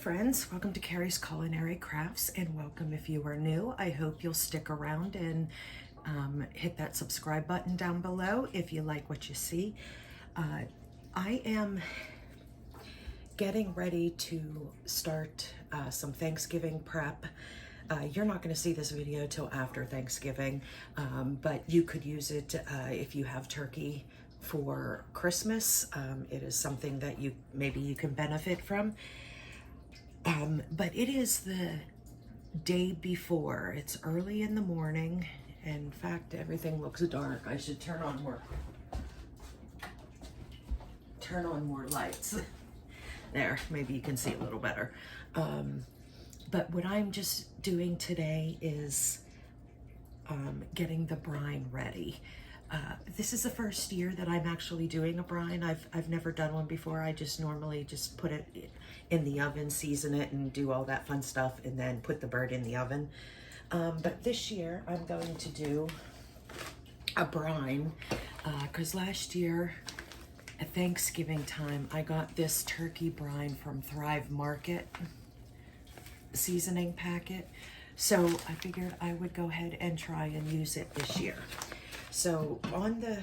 friends, welcome to Carrie's Culinary Crafts, and welcome if you are new. I hope you'll stick around and hit that subscribe button down below if you like what you see. I am getting ready to start some Thanksgiving prep. You're not going to see this video till after Thanksgiving, but you could use it if you have turkey for Christmas. It is something that maybe you can benefit from. But it is the day before. It's early in the morning. In fact, everything looks dark. I should turn on more lights. There, maybe you can see a little better. But what I'm just doing today is getting the brine ready. This is the first year that I'm actually doing a brine. I've never done one before. I just normally just put it in the oven, season it, and do all that fun stuff, and then put the bird in the oven. But this year I'm going to do a brine because last year at Thanksgiving time I got this turkey brine from Thrive Market seasoning packet. So I figured I would go ahead and try and use it this year. So on the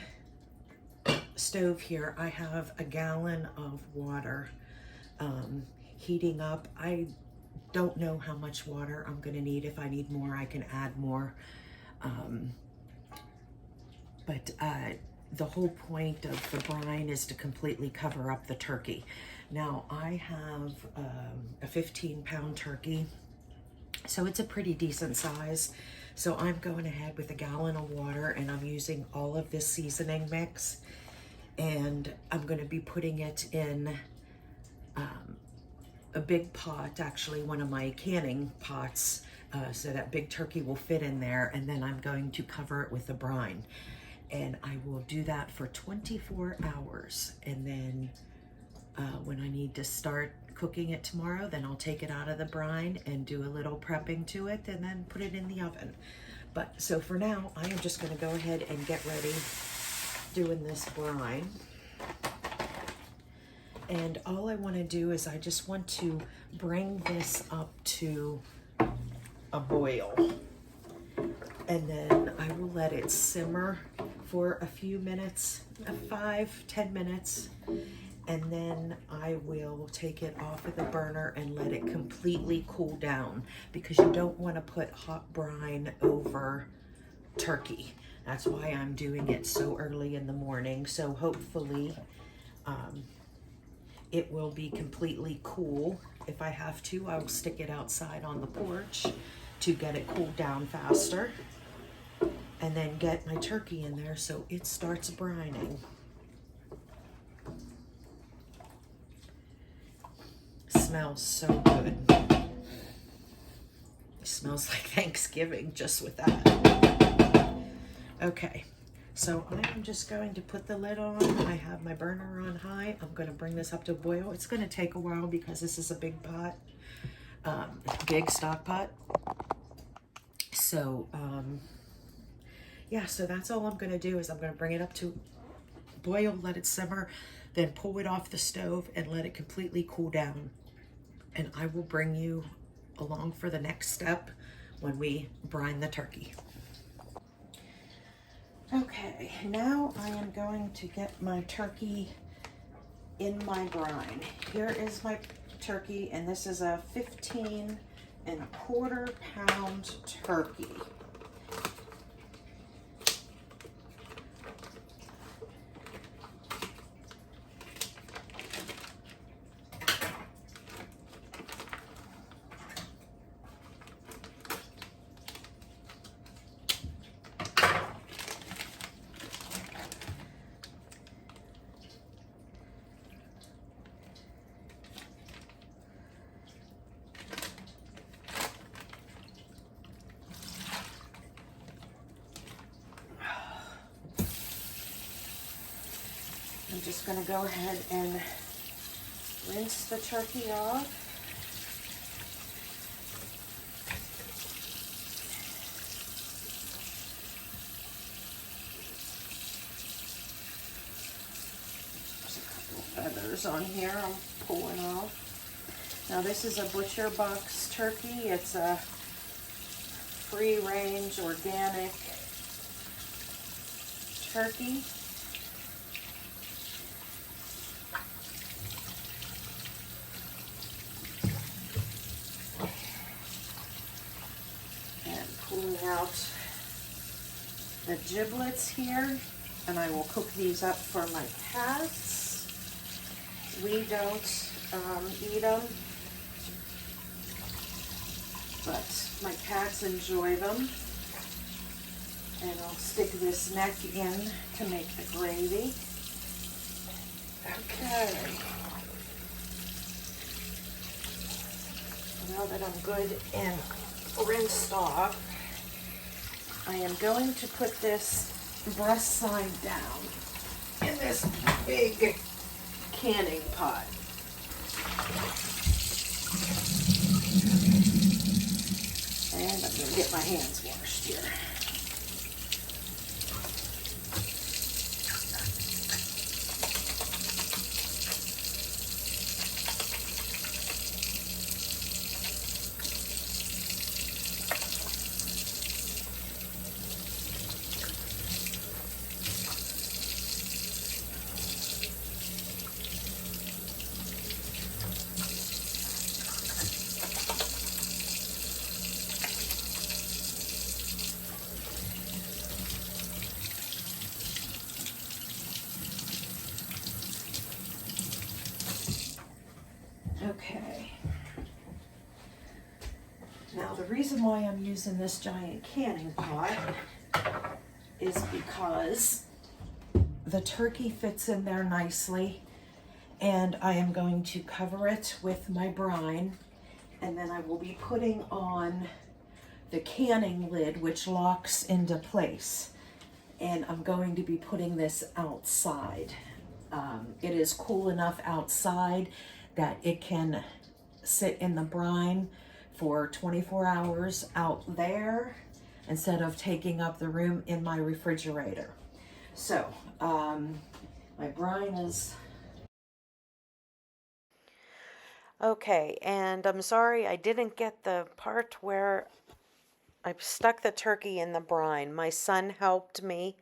stove here, I have a gallon of water heating up. I don't know how much water I'm going to need. If I need more, I can add more. But the whole point of the brine is to completely cover up the turkey. Now, I have a 15-pound turkey, so it's a pretty decent size. So I'm going ahead with a gallon of water, and I'm using all of this seasoning mix, and I'm going to be putting it in a big pot, actually one of my canning pots, so that big turkey will fit in there, and then I'm going to cover it with the brine. And I will do that for 24 hours, and then when I need to start cooking it tomorrow, then I'll take it out of the brine and do a little prepping to it and then put it in the oven. But so for now, I am just going to go ahead and get ready doing this brine. And all I want to do is I just want to bring this up to a boil. And then I will let it simmer for a few minutes, 5-10 minutes. And then I will take it off of the burner and let it completely cool down, because you don't want to put hot brine over turkey. That's why I'm doing it so early in the morning. So hopefully it will be completely cool. If I have to, I'll stick it outside on the porch to get it cooled down faster, and then get my turkey in there so it starts brining. Smells so good. It smells like Thanksgiving just with that. Okay, so I'm just going to put the lid on. I have my burner on high. I'm going to bring this up to boil. It's going to take a while because this is a big pot, big stock pot. So yeah, so that's all I'm going to do is I'm going to bring it up to boil, let it simmer, then pull it off the stove and let it completely cool down. And I will bring you along for the next step when we brine the turkey. Okay, now I am going to get my turkey in my brine. Here is my turkey, and this is a 15.25 pound turkey. I'm just going to go ahead and rinse the turkey off. There's a couple of feathers on here I'm pulling off. Now this is a butcher box turkey. It's a free-range organic turkey. And pulling out the giblets here, and I will cook these up for my cats. We don't eat them, but my cats enjoy them. And I'll stick this neck in to make the gravy. Okay. Now that I'm good and rinsed off, I am going to put this breast side down in this big canning pot. And I'm going to get my hands washed here. Okay. Now the reason why I'm using this giant canning pot is because the turkey fits in there nicely, and I am going to cover it with my brine, and then I will be putting on the canning lid, which locks into place, and I'm going to be putting this outside. It is cool enough outside that it can sit in the brine for 24 hours out there instead of taking up the room in my refrigerator. So my brine is okay, and I'm sorry I didn't get the part where I stuck the turkey in the brine. My son helped me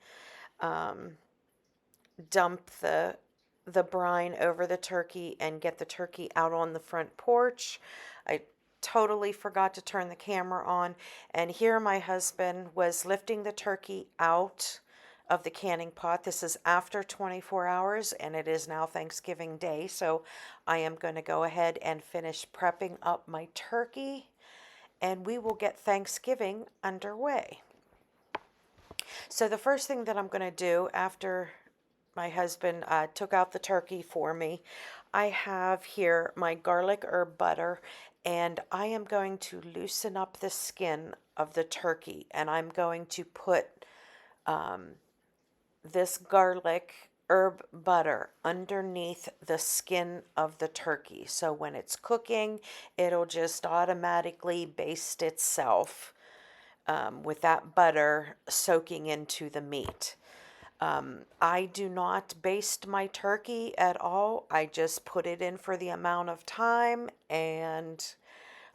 dump the brine over the turkey and get the turkey out on the front porch. I totally forgot to turn the camera on, and here my husband was lifting the turkey out of the canning pot. This is after 24 hours, and it is now Thanksgiving Day, so I am going to go ahead and finish prepping up my turkey, and we will get Thanksgiving underway. So the first thing that I'm going to do after my husband took out the turkey for me, I have here my garlic herb butter, and I am going to loosen up the skin of the turkey, and I'm going to put this garlic herb butter underneath the skin of the turkey. So when it's cooking, it'll just automatically baste itself with that butter soaking into the meat. I do not baste my turkey at all. I just put it in for the amount of time, and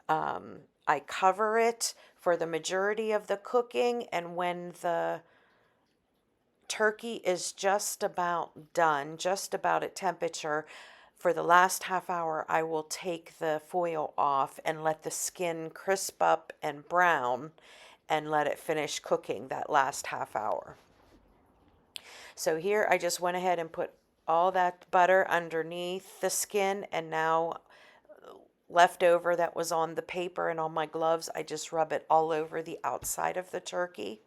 I cover it for the majority of the cooking, and when the turkey is just about done, just about at temperature, for the last half hour, I will take the foil off and let the skin crisp up and brown and let it finish cooking that last half hour. So here I just went ahead and put all that butter underneath the skin, and now leftover that was on the paper and on my gloves, I just rub it all over the outside of the turkey.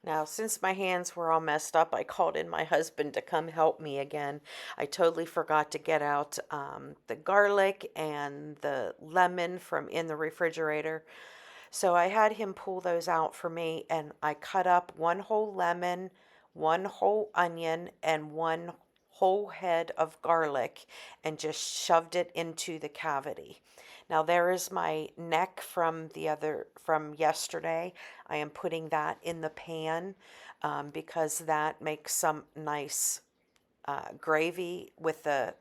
Now, since my hands were all messed up, I called in my husband to come help me again. I totally forgot to get out the garlic and the lemon from in the refrigerator. So I had him pull those out for me, and I cut up one whole lemon, one whole onion, and one whole head of garlic, and just shoved it into the cavity. Now there is my neck from yesterday. I am putting that in the pan because that makes some nice gravy with the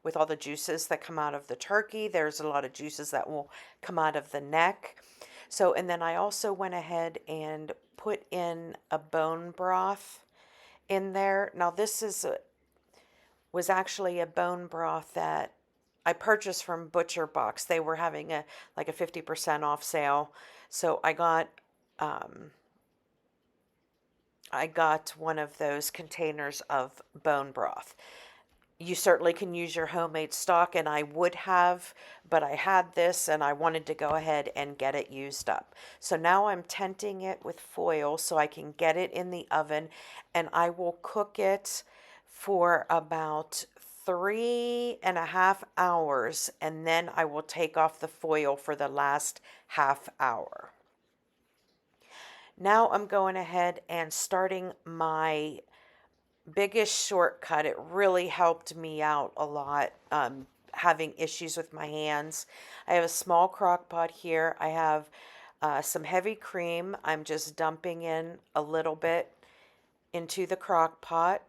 with all the juices that come out of the turkey. There's a lot of juices that will come out of the neck. So, and then I also went ahead and put in a bone broth in there. Now, was actually a bone broth that I purchased from Butcher Box. They were having a like a 50% off sale. So um, I got one of those containers of bone broth. You certainly can use your homemade stock, and I would have, but I had this and I wanted to go ahead and get it used up. So now I'm tenting it with foil so I can get it in the oven, and I will cook it for about 3.5 hours, and then I will take off the foil for the last half hour. Now I'm going ahead and starting my biggest shortcut. It really helped me out a lot, having issues with my hands. I have a small crock pot here. I have some heavy cream. I'm just dumping in a little bit into the crock pot.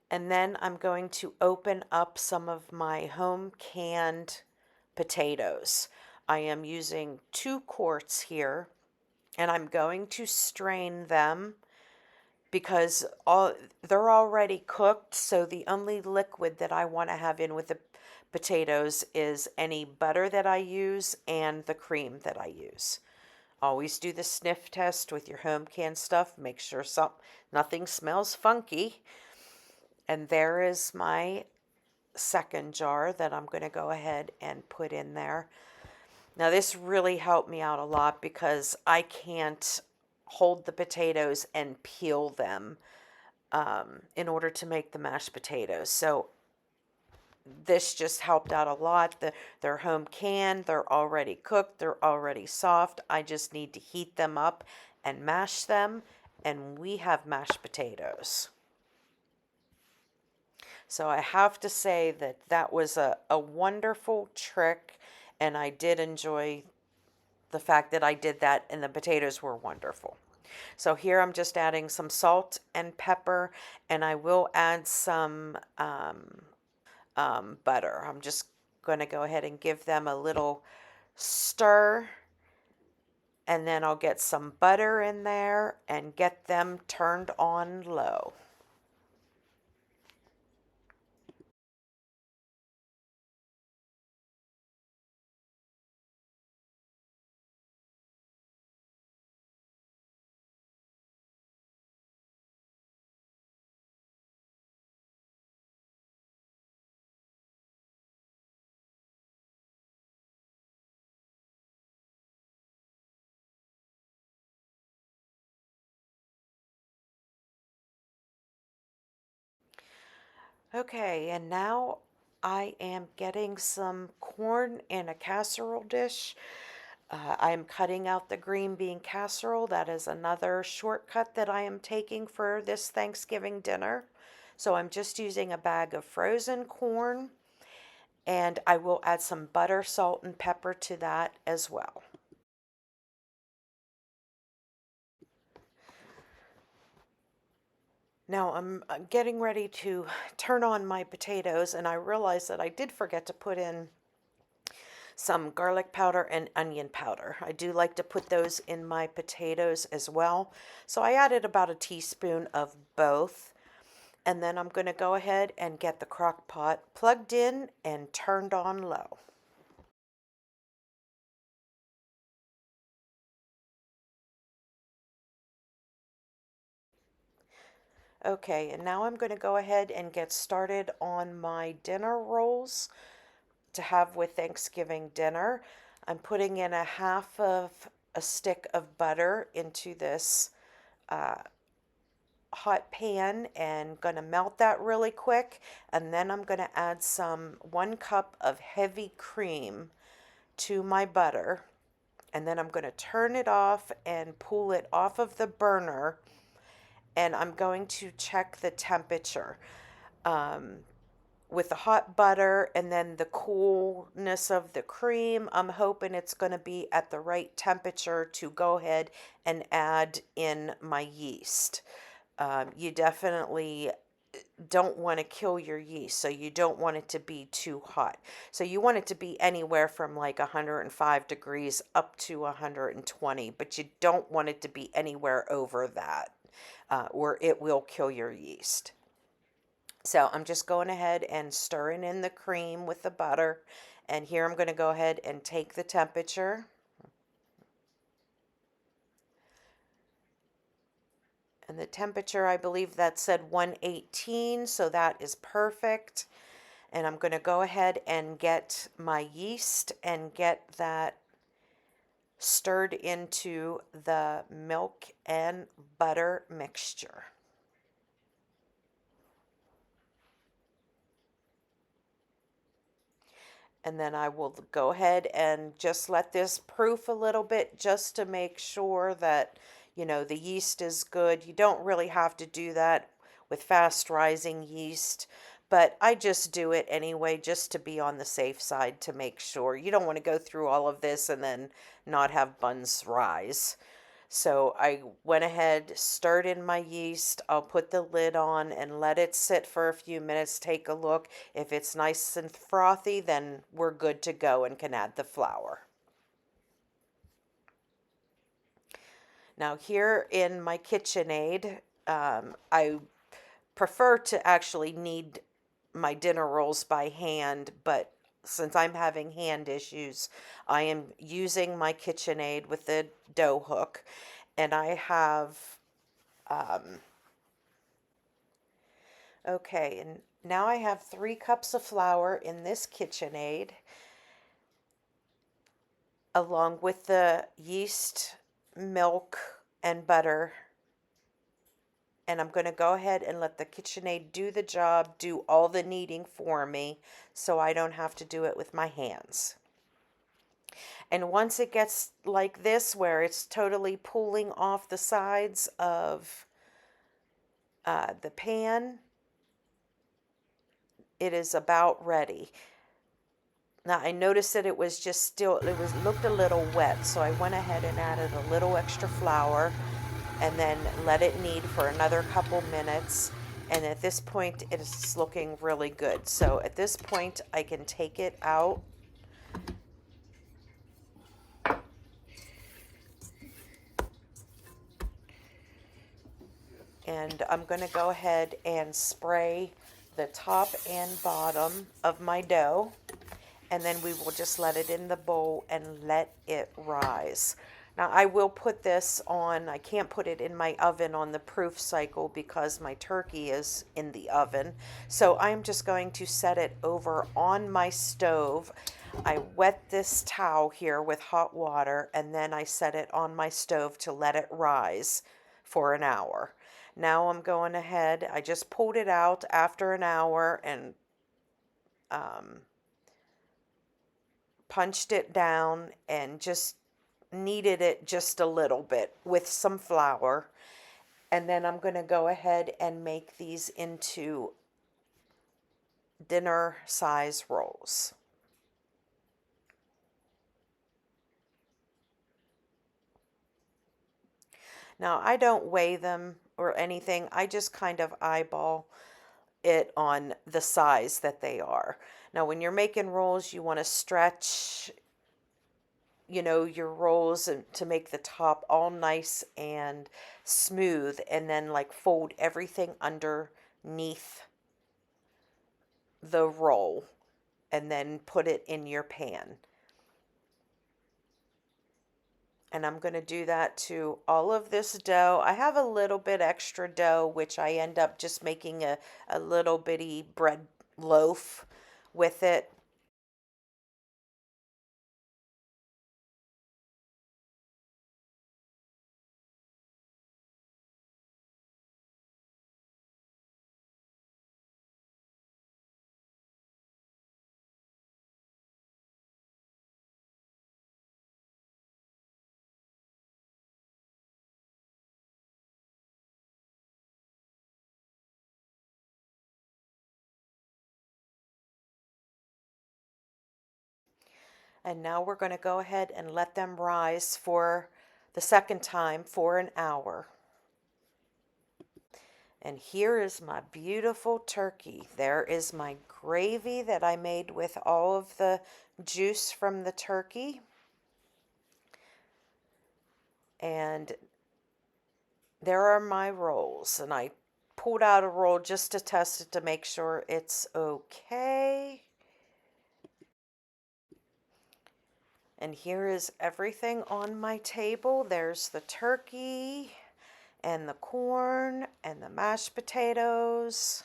And then I'm going to open up some of my home canned potatoes. I am using 2 quarts here, and I'm going to strain them because they're already cooked, so the only liquid that I want to have in with the potatoes is any butter that I use and the cream that I use. Always do the sniff test with your home canned stuff. Make sure nothing smells funky. And there is my second jar that I'm going to go ahead and put in there. Now, this really helped me out a lot because I can't hold the potatoes and peel them in order to make the mashed potatoes. So this just helped out a lot. They're home canned, they're already cooked, they're already soft. I just need to heat them up and mash them, and we have mashed potatoes. So I have to say that that was a wonderful trick, and I did enjoy the fact that I did that, and the potatoes were wonderful. So here I'm just adding some salt and pepper, and I will add some butter. I'm just going to go ahead and give them a little stir, and then I'll get some butter in there and get them turned on low. Okay, and now I am getting some corn in a casserole dish. I am cutting out the green bean casserole. That is another shortcut that I am taking for this Thanksgiving dinner. So I'm just using a bag of frozen corn, and I will add some butter, salt, and pepper to that as well. Now I'm getting ready to turn on my potatoes, and I realize that I did forget to put in some garlic powder and onion powder. I do like to put those in my potatoes as well. So I added about a teaspoon of both. And then I'm going to go ahead and get the crock pot plugged in and turned on low. Okay, and now I'm going to go ahead and get started on my dinner rolls to have with Thanksgiving dinner. I'm putting in a half of a stick of butter into this hot pan and going to melt that really quick. And then I'm going to add some 1 cup of heavy cream to my butter. And then I'm going to turn it off and pull it off of the burner. And I'm going to check the temperature with the hot butter and then the coolness of the cream. I'm hoping it's going to be at the right temperature to go ahead and add in my yeast. You definitely don't want to kill your yeast. So you don't want it to be too hot. So you want it to be anywhere from like 105 degrees up to 120, but you don't want it to be anywhere over that, or it will kill your yeast. So I'm just going ahead and stirring in the cream with the butter. And here I'm going to go ahead and take the temperature. And the temperature, I believe that said 118, so that is perfect. And I'm going to go ahead and get my yeast and get that stirred into the milk and butter mixture. And then I will go ahead and just let this proof a little bit just to make sure that, the yeast is good. You don't really have to do that with fast rising yeast, but I just do it anyway just to be on the safe side to make sure. You don't want to go through all of this and then not have buns rise. So I went ahead, stirred in my yeast. I'll put the lid on and let it sit for a few minutes. Take a look. If it's nice and frothy, then we're good to go and can add the flour. Now here in my KitchenAid, I prefer to actually knead my dinner rolls by hand, but since I'm having hand issues, I am using my KitchenAid with the dough hook, and I have, okay, and now I have 3 cups of flour in this KitchenAid, along with the yeast, milk, and butter. And I'm going to go ahead and let the KitchenAid do the job, do all the kneading for me, so I don't have to do it with my hands. And once it gets like this, where it's totally pulling off the sides of the pan, it is about ready. Now I noticed that it was just still, looked a little wet, so I went ahead and added a little extra flour and then let it knead for another couple minutes. And at this point, it's looking really good. So at this point, I can take it out. And I'm going to go ahead and spray the top and bottom of my dough. And then we will just let it in the bowl and let it rise. Now I will put this on, I can't put it in my oven on the proof cycle because my turkey is in the oven. So I'm just going to set it over on my stove. I wet this towel here with hot water and then I set it on my stove to let it rise for an hour. Now I'm going ahead, I just pulled it out after an hour and punched it down and just kneaded it just a little bit with some flour. And then I'm going to go ahead and make these into dinner size rolls. Now I don't weigh them or anything. I just kind of eyeball it on the size that they are. Now when you're making rolls, you want to stretch your rolls and to make the top all nice and smooth, and then like fold everything underneath the roll and then put it in your pan. And I'm going to do that to all of this dough. I have a little bit extra dough, which I end up just making a little bitty bread loaf with it. And now we're going to go ahead and let them rise for the second time for an hour. And here is my beautiful turkey. There is my gravy that I made with all of the juice from the turkey. And there are my rolls. And I pulled out a roll just to test it to make sure it's okay. And here is everything on my table. There's the turkey and the corn and the mashed potatoes.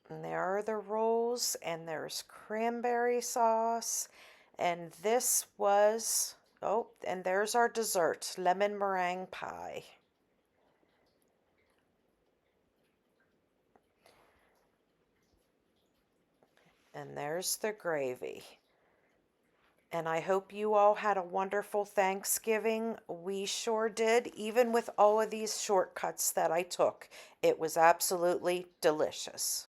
And there are the rolls, and there's cranberry sauce. And this was, oh, and there's our dessert, lemon meringue pie. And there's the gravy. And I hope you all had a wonderful Thanksgiving. We sure did, even with all of these shortcuts that I took. It was absolutely delicious.